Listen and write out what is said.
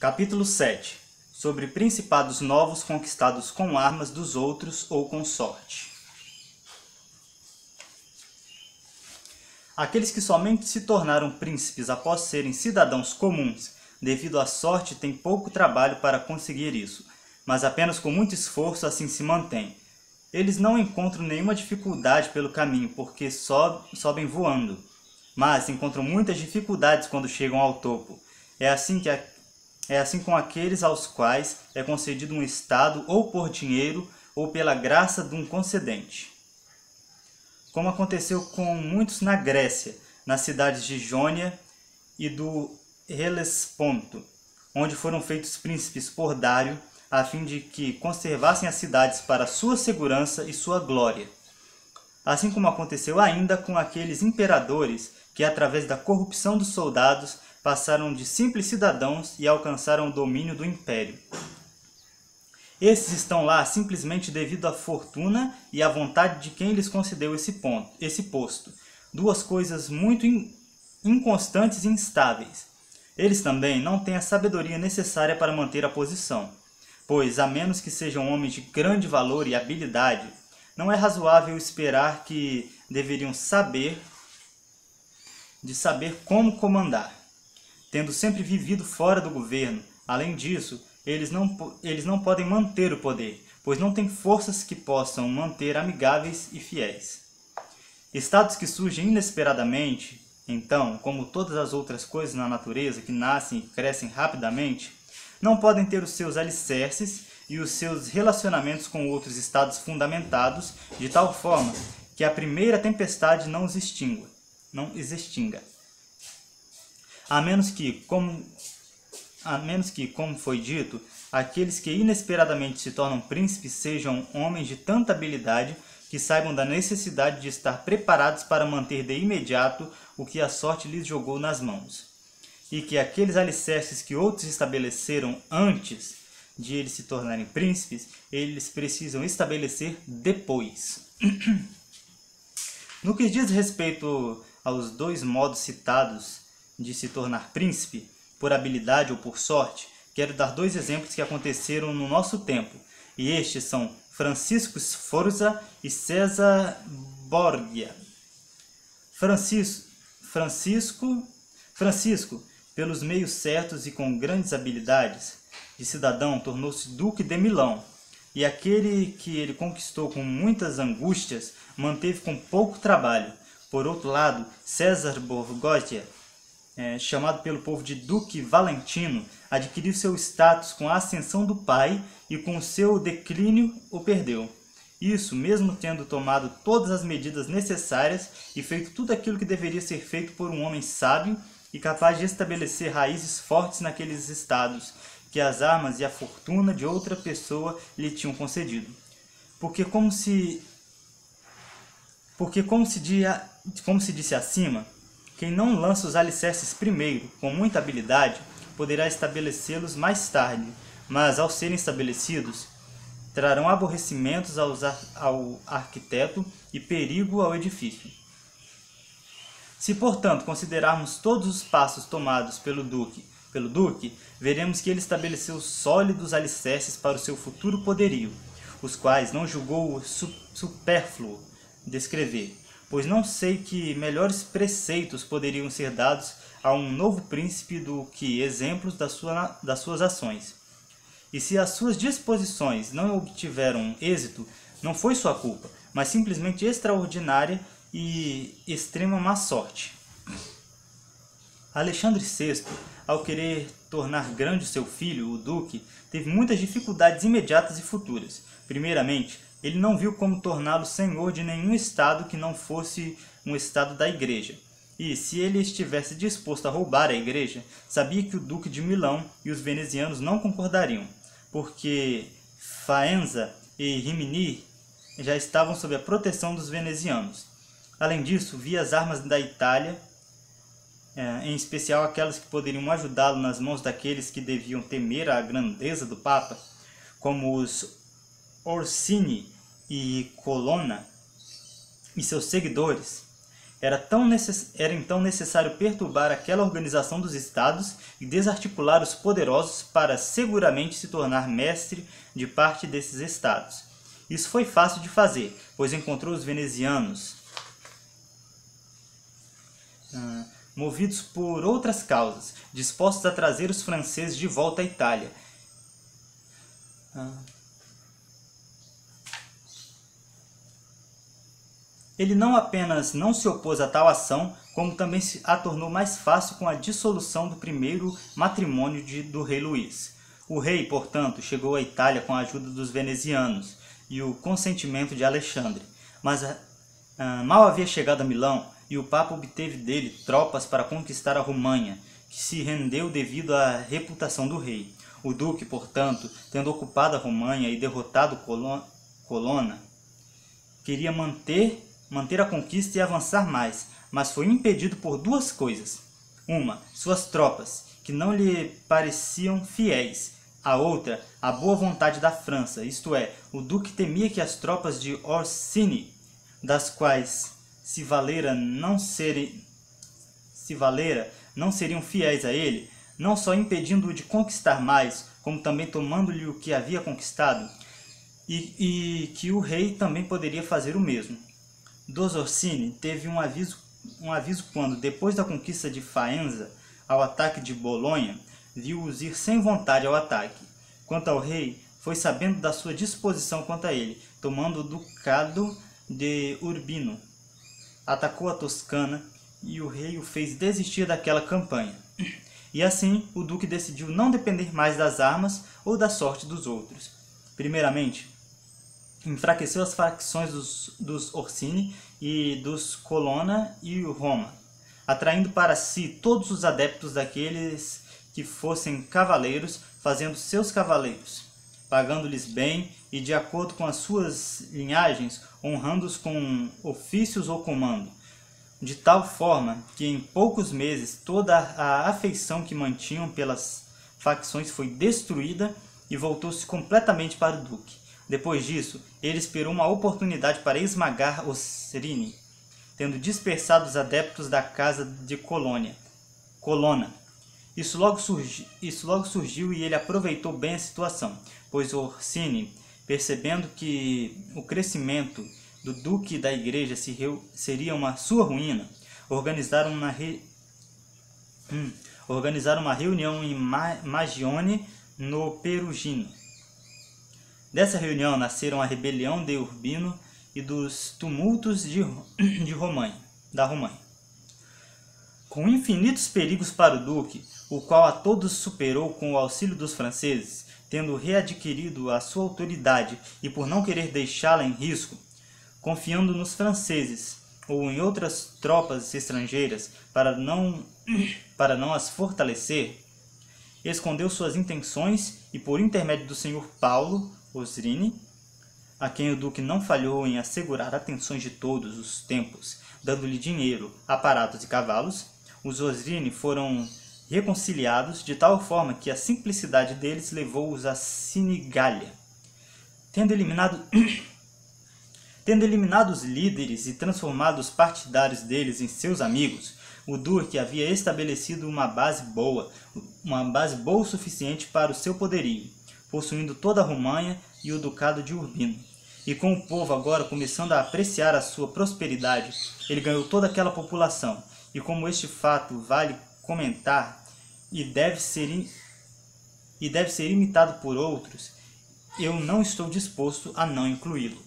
Capítulo 7. Sobre principados novos conquistados com armas dos outros ou com sorte. Aqueles que somente se tornaram príncipes após serem cidadãos comuns, devido à sorte, têm pouco trabalho para conseguir isso, mas apenas com muito esforço assim se mantêm. Eles não encontram nenhuma dificuldade pelo caminho, porque sobem voando, mas encontram muitas dificuldades quando chegam ao topo. É assim com aqueles aos quais é concedido um estado ou por dinheiro ou pela graça de um concedente. Como aconteceu com muitos na Grécia, nas cidades de Jônia e do Helesponto, onde foram feitos príncipes por Dário, a fim de que conservassem as cidades para sua segurança e sua glória. Assim como aconteceu ainda com aqueles imperadores que, através da corrupção dos soldados, passaram de simples cidadãos e alcançaram o domínio do império. Esses estão lá simplesmente devido à fortuna e à vontade de quem lhes concedeu esse posto, duas coisas muito inconstantes e instáveis. Eles também não têm a sabedoria necessária para manter a posição, pois, a menos que sejam homens de grande valor e habilidade, não é razoável esperar que deveriam saber como comandar, tendo sempre vivido fora do governo. Além disso, eles não podem manter o poder, pois não têm forças que possam manter amigáveis e fiéis. Estados que surgem inesperadamente, então, como todas as outras coisas na natureza que nascem e crescem rapidamente, não podem ter os seus alicerces e os seus relacionamentos com outros estados fundamentados de tal forma que a primeira tempestade não os extinga. A menos que, como foi dito, aqueles que inesperadamente se tornam príncipes sejam homens de tanta habilidade que saibam da necessidade de estar preparados para manter de imediato o que a sorte lhes jogou nas mãos, e que aqueles alicerces que outros estabeleceram antes de eles se tornarem príncipes, eles precisam estabelecer depois. No que diz respeito aos dois modos citados de se tornar príncipe, por habilidade ou por sorte, quero dar dois exemplos que aconteceram no nosso tempo, e estes são Francisco Sforza e César Borgia. Francisco, pelos meios certos e com grandes habilidades de cidadão, tornou-se Duque de Milão, e aquele que ele conquistou com muitas angústias, manteve com pouco trabalho. Por outro lado, César Borgia, chamado pelo povo de Duque Valentino, adquiriu seu status com a ascensão do pai e com o seu declínio o perdeu. Isso mesmo tendo tomado todas as medidas necessárias e feito tudo aquilo que deveria ser feito por um homem sábio e capaz de estabelecer raízes fortes naqueles estados que as armas e a fortuna de outra pessoa lhe tinham concedido. Porque como se disse acima, quem não lança os alicerces primeiro, com muita habilidade, poderá estabelecê-los mais tarde, mas ao serem estabelecidos, trarão aborrecimentos ao arquiteto e perigo ao edifício. Se, portanto, considerarmos todos os passos tomados pelo Duque, veremos que ele estabeleceu sólidos alicerces para o seu futuro poderio, os quais não julgou supérfluo descrever, pois não sei que melhores preceitos poderiam ser dados a um novo príncipe do que exemplos das suas ações. E se as suas disposições não obtiveram êxito, não foi sua culpa, mas simplesmente extraordinária e extrema má sorte. Alexandre VI, ao querer tornar grande seu filho, o Duque, teve muitas dificuldades imediatas e futuras. Primeiramente, ele não viu como torná-lo senhor de nenhum estado que não fosse um estado da Igreja. E, se ele estivesse disposto a roubar a Igreja, sabia que o Duque de Milão e os venezianos não concordariam, porque Faenza e Rimini já estavam sob a proteção dos venezianos. Além disso, via as armas da Itália, em especial aquelas que poderiam ajudá-lo nas mãos daqueles que deviam temer a grandeza do Papa, como os Orsini e Colonna e seus seguidores. Era então necessário perturbar aquela organização dos estados e desarticular os poderosos para seguramente se tornar mestre de parte desses estados. Isso foi fácil de fazer, pois encontrou os venezianos movidos por outras causas, dispostos a trazer os franceses de volta à Itália. Ele não apenas não se opôs a tal ação, como também a tornou mais fácil com a dissolução do primeiro matrimônio do rei Luís. O rei, portanto, chegou à Itália com a ajuda dos venezianos e o consentimento de Alexandre, mas mal havia chegado a Milão e o Papa obteve dele tropas para conquistar a Romanha, que se rendeu devido à reputação do rei. O duque, portanto, tendo ocupado a Romanha e derrotado Colonna, queria manter a conquista e avançar mais, mas foi impedido por duas coisas. Uma, suas tropas, que não lhe pareciam fiéis. A outra, a boa vontade da França, isto é, o duque temia que as tropas de Orsini, das quais se valera não seriam fiéis a ele, não só impedindo-o de conquistar mais, como também tomando-lhe o que havia conquistado, e que o rei também poderia fazer o mesmo. Dos Orsini teve um aviso quando, depois da conquista de Faenza, ao ataque de Bolonha, viu-os ir sem vontade ao ataque. Quanto ao rei, foi sabendo da sua disposição quanto a ele, tomando o ducado de Urbino. Atacou a Toscana e o rei o fez desistir daquela campanha. E assim, o duque decidiu não depender mais das armas ou da sorte dos outros. Primeiramente, enfraqueceu as facções dos Orsini e dos Colonna e Roma, atraindo para si todos os adeptos daqueles que fossem cavaleiros, fazendo seus cavaleiros, pagando-lhes bem e, de acordo com as suas linhagens, honrando-os com ofícios ou comando, de tal forma que em poucos meses toda a afeição que mantinham pelas facções foi destruída e voltou-se completamente para o duque. Depois disso, ele esperou uma oportunidade para esmagar Orsini, tendo dispersado os adeptos da casa de Colonna. Isso logo surgiu e ele aproveitou bem a situação, pois Orsini, percebendo que o crescimento do duque e da igreja seria sua ruína, organizaram uma reunião em Magione, no Perugino. Dessa reunião nasceram a rebelião de Urbino e dos tumultos da Romanha. Com infinitos perigos para o duque, o qual a todos superou com o auxílio dos franceses, tendo readquirido a sua autoridade e por não querer deixá-la em risco, confiando nos franceses ou em outras tropas estrangeiras para não as fortalecer, escondeu suas intenções e, por intermédio do senhor Paulo Orsini, a quem o duque não falhou em assegurar atenções de todos os tempos, dando-lhe dinheiro, aparatos e cavalos, os Orsini foram reconciliados de tal forma que a simplicidade deles levou-os à Sinigália. Tendo eliminado os líderes e transformado os partidários deles em seus amigos, o duque havia estabelecido uma base boa o suficiente para o seu poderio, possuindo toda a Romanha e o ducado de Urbino. E com o povo agora começando a apreciar a sua prosperidade, ele ganhou toda aquela população. E como este fato vale comentar e deve ser imitado por outros, eu não estou disposto a não incluí-lo.